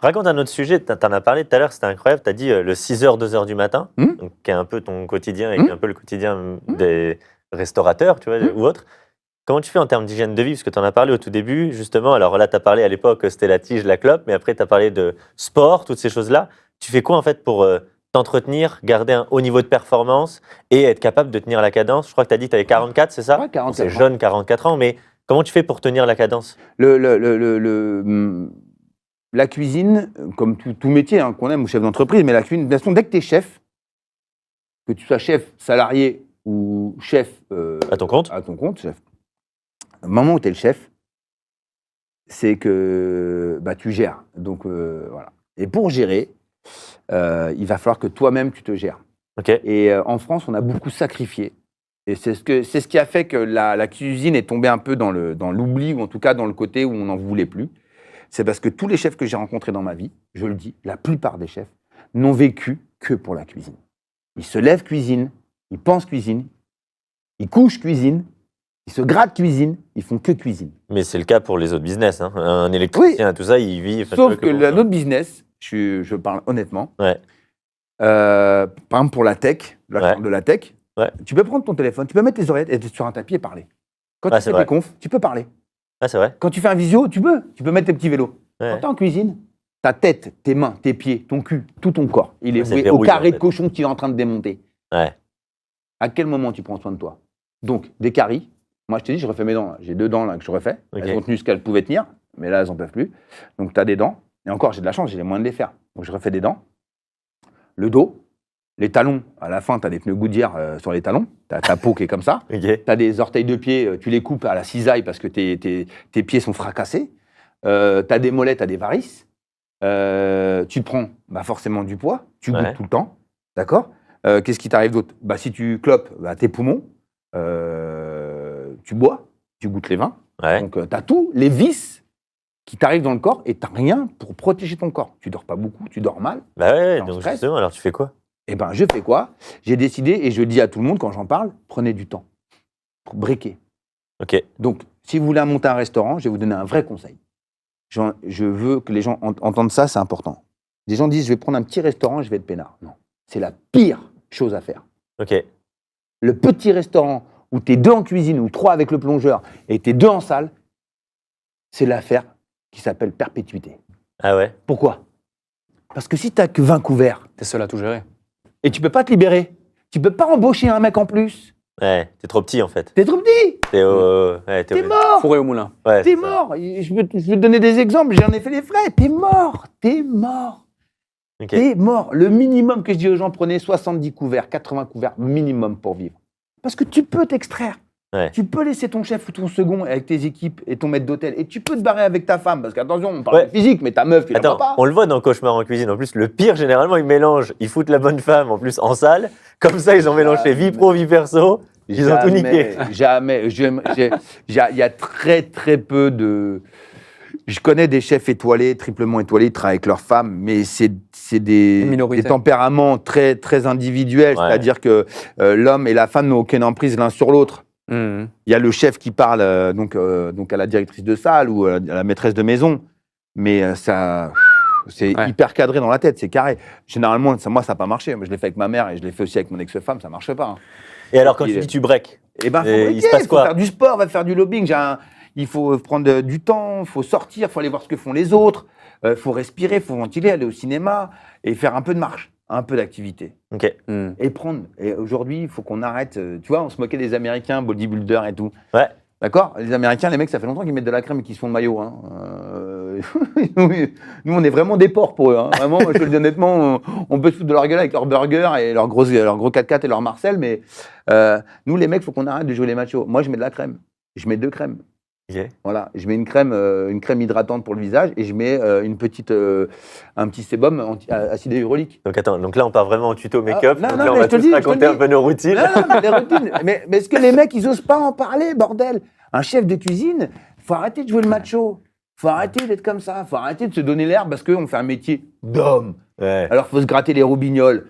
Raconte un autre sujet, tu en as parlé tout à l'heure, c'était incroyable, tu as dit le 6h, 2h du matin, donc, qui est un peu ton quotidien et qui est un peu le quotidien des restaurateurs, tu vois, ou autres. Comment tu fais en termes d'hygiène de vie? Parce que tu en as parlé au tout début, justement. Alors là, tu as parlé à l'époque, c'était la tige, la clope, mais après, tu as parlé de sport, toutes ces choses-là. Tu fais quoi, en fait, pour t'entretenir, garder un haut niveau de performance et être capable de tenir la cadence? Je crois que tu as dit que tu avais 44, c'est ça? Ouais, 44 C'est ans. jeune, 44 ans, mais comment tu fais pour tenir la cadence? La cuisine, comme tout métier qu'on aime, ou chef d'entreprise, mais la cuisine, de toute façon, dès que tu es chef, que tu sois chef salarié ou chef À ton compte? chef, au moment où tu es le chef, c'est que tu gères. Donc voilà. Et pour gérer, il va falloir que toi-même tu te gères. Ok. Et en France, on a beaucoup sacrifié. Et c'est ce qui a fait que la cuisine est tombée un peu dans l'oubli, ou en tout cas dans le côté où on n'en voulait plus. C'est parce que tous les chefs que j'ai rencontrés dans ma vie, je le dis, la plupart des chefs, n'ont vécu que pour la cuisine. Ils se lèvent cuisine, ils pensent cuisine, ils couchent cuisine, ils se grattent cuisine, ils font que cuisine. Mais c'est le cas pour les autres business. Hein. Un électricien, tout ça, il vit. Sauf que notre business, je parle honnêtement, ouais. Par exemple pour la tech, de la tech, ouais. Tu peux prendre ton téléphone, tu peux mettre tes oreillettes et être sur un tapis et parler. Quand tu fais tes confs, tu peux parler. Ah, c'est vrai. Quand tu fais un visio, tu peux mettre tes petits vélos. Ouais. Quand tu es en cuisine, ta tête, tes mains, tes pieds, ton cul, tout ton corps, il est voué au carré de cochon que tu es en train de démonter. Ouais. À quel moment tu prends soin de toi? Donc, des caries. Moi, je te dis, je refais mes dents. J'ai 2 dents là, que je refais. Elles ont tenu ce qu'elles pouvaient tenir, mais là, elles n'en peuvent plus. Donc, tu as des dents. Et encore, j'ai de la chance, j'ai les moyens de les faire. Donc, je refais des dents. Le dos, les talons. À la fin, tu as des pneus Goodyear sur les talons. Tu as ta peau qui est comme ça. Tu as des orteils de pied, tu les coupes à la cisaille parce que tes pieds sont fracassés. Tu as des mollets, tu as des varices. Tu te prends forcément du poids. Tu goûtes tout le temps. D'accord? Qu'est-ce qui t'arrive d'autre? Si tu clopes, tes poumons. Tu bois, tu goûtes les vins. Ouais. Donc, tu as tous les vices qui t'arrivent dans le corps et tu n'as rien pour protéger ton corps. Tu dors pas beaucoup, tu dors mal. Bah ouais, donc justement, alors tu fais quoi? Eh bien, je fais quoi? J'ai décidé, et je dis à tout le monde quand j'en parle, prenez du temps pour breaker. Ok. Donc, si vous voulez monter un restaurant, je vais vous donner un vrai conseil. Je veux que les gens entendent ça, c'est important. Les gens disent, je vais prendre un petit restaurant, je vais être peinard. Non, c'est la pire chose à faire. Ok. Le petit restaurant où tu es 2 en cuisine ou 3 avec le plongeur et tu es 2 en salle, c'est l'affaire qui s'appelle perpétuité. Ah ouais? Pourquoi? Parce que si tu n'as que 20 couverts, tu es seul à tout gérer. Et tu peux pas te libérer. Tu peux pas embaucher un mec en plus. Ouais, t'es trop petit en fait. T'es trop petit. T'es mort. Fourré au moulin. Ouais, t'es mort. Je vais te donner des exemples, j'en ai fait les frais. T'es mort. T'es mort. Okay. T'es mort. Le minimum que je dis aux gens, prenez 70 couverts, 80 couverts minimum pour vivre. Parce que tu peux t'extraire. Ouais. Tu peux laisser ton chef ou ton second avec tes équipes et ton maître d'hôtel. Et tu peux te barrer avec ta femme. Parce qu'attention, on parle de physique, mais ta meuf, tu l'as pas. On le voit dans Cauchemar en cuisine. En plus, le pire, généralement, ils mélangent. Ils foutent la bonne femme, en plus, en salle. Comme ça, ils ont mélangé vie pro, vie perso. Ils ont tout niqué. Jamais. Il y a très, très peu de... Je connais des chefs étoilés, triplement étoilés, ils travaillent avec leurs femmes, mais c'est des tempéraments très, très individuels. Ouais. C'est-à-dire que l'homme et la femme n'ont aucune emprise l'un sur l'autre. Il y a le chef qui parle donc à la directrice de salle ou à la maîtresse de maison, mais ça, c'est hyper cadré dans la tête, c'est carré. Généralement, moi, ça n'a pas marché. Moi, je l'ai fait avec ma mère et je l'ai fait aussi avec mon ex-femme, ça ne marche pas. Hein. Et alors, quand tu dis tu breaks, il se passe quoi? Il faut faire du sport, va faire du lobbying. Il faut prendre du temps, il faut sortir, il faut aller voir ce que font les autres, il faut respirer, il faut ventiler, aller au cinéma et faire un peu de marche. Un peu d'activité. Ok. Et aujourd'hui, il faut qu'on arrête. Tu vois, on se moquait des Américains, bodybuilders et tout. Ouais. D'accord? Les Américains, les mecs, ça fait longtemps qu'ils mettent de la crème et qu'ils se font de maillot. Hein. Nous, on est vraiment des porcs pour eux. Hein. Vraiment, je te le dis honnêtement, on peut se foutre de leur gueule avec leurs burgers et leurs gros 4x4 et leurs Marcel, mais nous, les mecs, il faut qu'on arrête de jouer les machos. Moi, je mets de la crème. Je mets 2 crèmes. Okay. Voilà, je mets une crème hydratante pour le visage et je mets un petit sébum acide hyaluronique. Donc attends, donc là on part vraiment en tuto make-up. Non, là, on va tous raconter un peu nos routines. Non, mais les routines. Mais est-ce que les mecs ils osent pas en parler, bordel? Un chef de cuisine, faut arrêter de jouer le macho. Faut arrêter d'être comme ça. Faut arrêter de se donner l'air parce qu'on fait un métier d'homme. Ouais. Alors faut se gratter les roubignoles.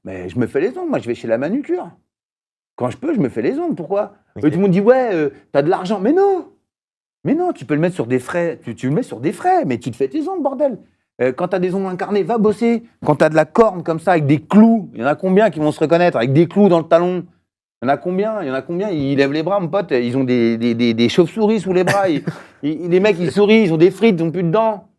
Mais je me fais les ongles, moi je vais chez la manucure. Quand je peux, je me fais les ongles. Pourquoi? Tout le monde dit ouais, t'as de l'argent. Mais non. Mais non, tu peux le mettre sur des frais, tu le mets sur des frais, mais tu te fais tes ongles, bordel. Quand tu as des ongles incarnés, va bosser. Quand tu as de la corne comme ça, avec des clous, il y en a combien qui vont se reconnaître avec des clous dans le talon? Il y en a combien? Ils lèvent les bras, mon pote, ils ont des chauves-souris sous les bras. Les mecs, ils sourient, ils ont des frites, ils n'ont plus de dents.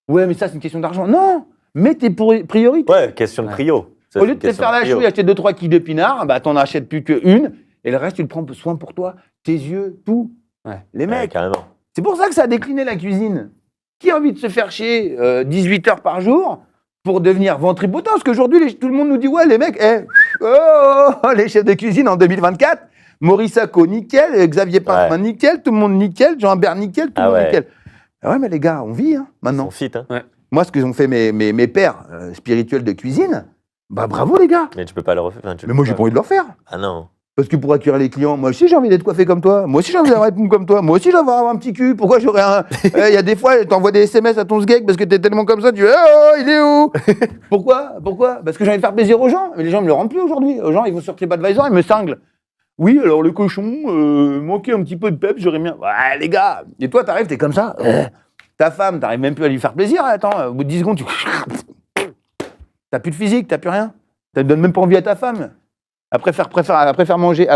Ouais, mais ça, c'est une question d'argent. Non, mets tes priorités. Ouais, question de prio. Au lieu de te faire la chouille, acheter 2-3 quilles d'épinards, bah, t'en achètes plus qu'une, et le reste, tu le prends soin pour toi, tes yeux, tout. Les mecs, carrément. c'est pour ça que ça a décliné la cuisine. Qui a envie de se faire chier 18 heures par jour pour devenir ventripotent? Parce qu'aujourd'hui, tout le monde nous dit, ouais, les mecs, les chefs de cuisine en 2024, Maurice Sacco, nickel, Xavier Pinceman, nickel, tout le monde nickel, Jean-Hubert, nickel, tout le monde nickel. Ah ouais, mais les gars, on vit maintenant. On fit, hein. Moi, ce que ont fait mes pères spirituels de cuisine, bah bravo les gars. Mais tu peux pas le refaire. Mais moi, j'ai pas envie de le refaire. Ah non. Parce que pour accueillir les clients, moi aussi j'ai envie d'être coiffé comme toi. Moi aussi j'ai envie d'avoir une comme toi. Moi aussi j'ai envie d'avoir un petit cul. Pourquoi j'aurais un. Il y a des fois, t'envoies des SMS à ton sgeg parce que t'es tellement comme ça, tu dis oh, il est où? Pourquoi? Parce que j'ai envie de faire plaisir aux gens. Mais les gens me le rendent plus aujourd'hui. Aux gens, ils vont sur TripAdvisor, ils me cinglent. Oui, alors le cochon, manquait un petit peu de peps, j'aurais bien. Ouais, les gars. Et toi, t'arrives, t'es comme ça. Ta femme, t'arrives même plus à lui faire plaisir. Attends, au bout de 10 secondes, tu. T'as plus de physique, t'as plus rien. Ça ne donne même pas envie à ta femme. Après faire manger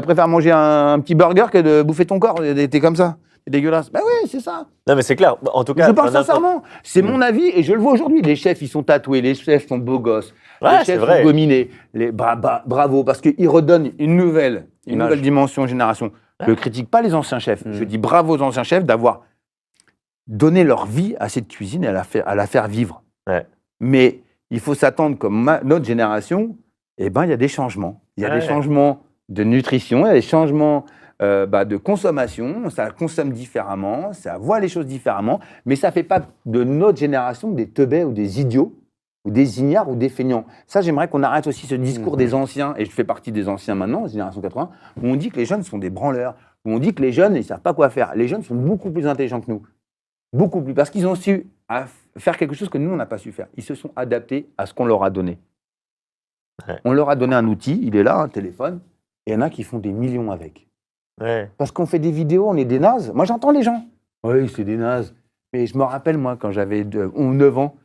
un petit burger que de bouffer ton corps. T'es comme ça. C'est dégueulasse. Bah oui, c'est ça. Non, mais c'est clair. En tout cas, je parle sincèrement. C'est mon avis et je le vois aujourd'hui. Les chefs, ils sont tatoués. Les chefs sont beaux gosses. Les chefs sont gominés. Bravo, parce qu'ils redonnent une nouvelle dimension aux générations. Je ne critique pas les anciens chefs. Je dis bravo aux anciens chefs d'avoir donné leur vie à cette cuisine et à la faire vivre. Ouais. Mais il faut s'attendre, comme notre génération, il y a des changements. Il y a des changements de nutrition, il y a des changements de consommation, ça consomme différemment, ça voit les choses différemment, mais ça ne fait pas de notre génération des teubés ou des idiots, ou des ignares ou des feignants. Ça, j'aimerais qu'on arrête aussi ce discours des anciens, et je fais partie des anciens maintenant, génération 80, où on dit que les jeunes sont des branleurs, où on dit que les jeunes, ils ne savent pas quoi faire. Les jeunes sont beaucoup plus intelligents que nous. Beaucoup plus, parce qu'ils ont su faire quelque chose que nous, on n'a pas su faire. Ils se sont adaptés à ce qu'on leur a donné. Ouais. On leur a donné un outil, il est là, un téléphone, et il y en a qui font des millions avec. Ouais. Parce qu'on fait des vidéos, on est des nazes. Moi, j'entends les gens. Oui, c'est des nazes. Mais je me rappelle, moi, quand j'avais 9 ans,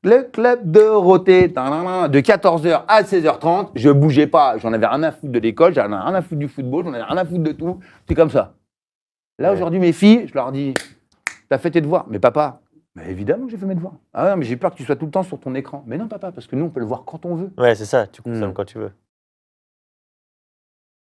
le club Dorothée, de 14h à 16h30, je bougeais pas. J'en avais rien à foutre de l'école, j'en avais rien à foutre du football, j'en avais rien à foutre de tout. C'est comme ça. Là, aujourd'hui, mes filles, je leur dis, t'as fait tes devoirs. Mais papa, mais évidemment que j'ai fait mes devoirs. Ah non, mais j'ai peur que tu sois tout le temps sur ton écran. Mais non, papa, parce que nous, on peut le voir quand on veut. Ouais, c'est ça, tu consommes quand tu veux.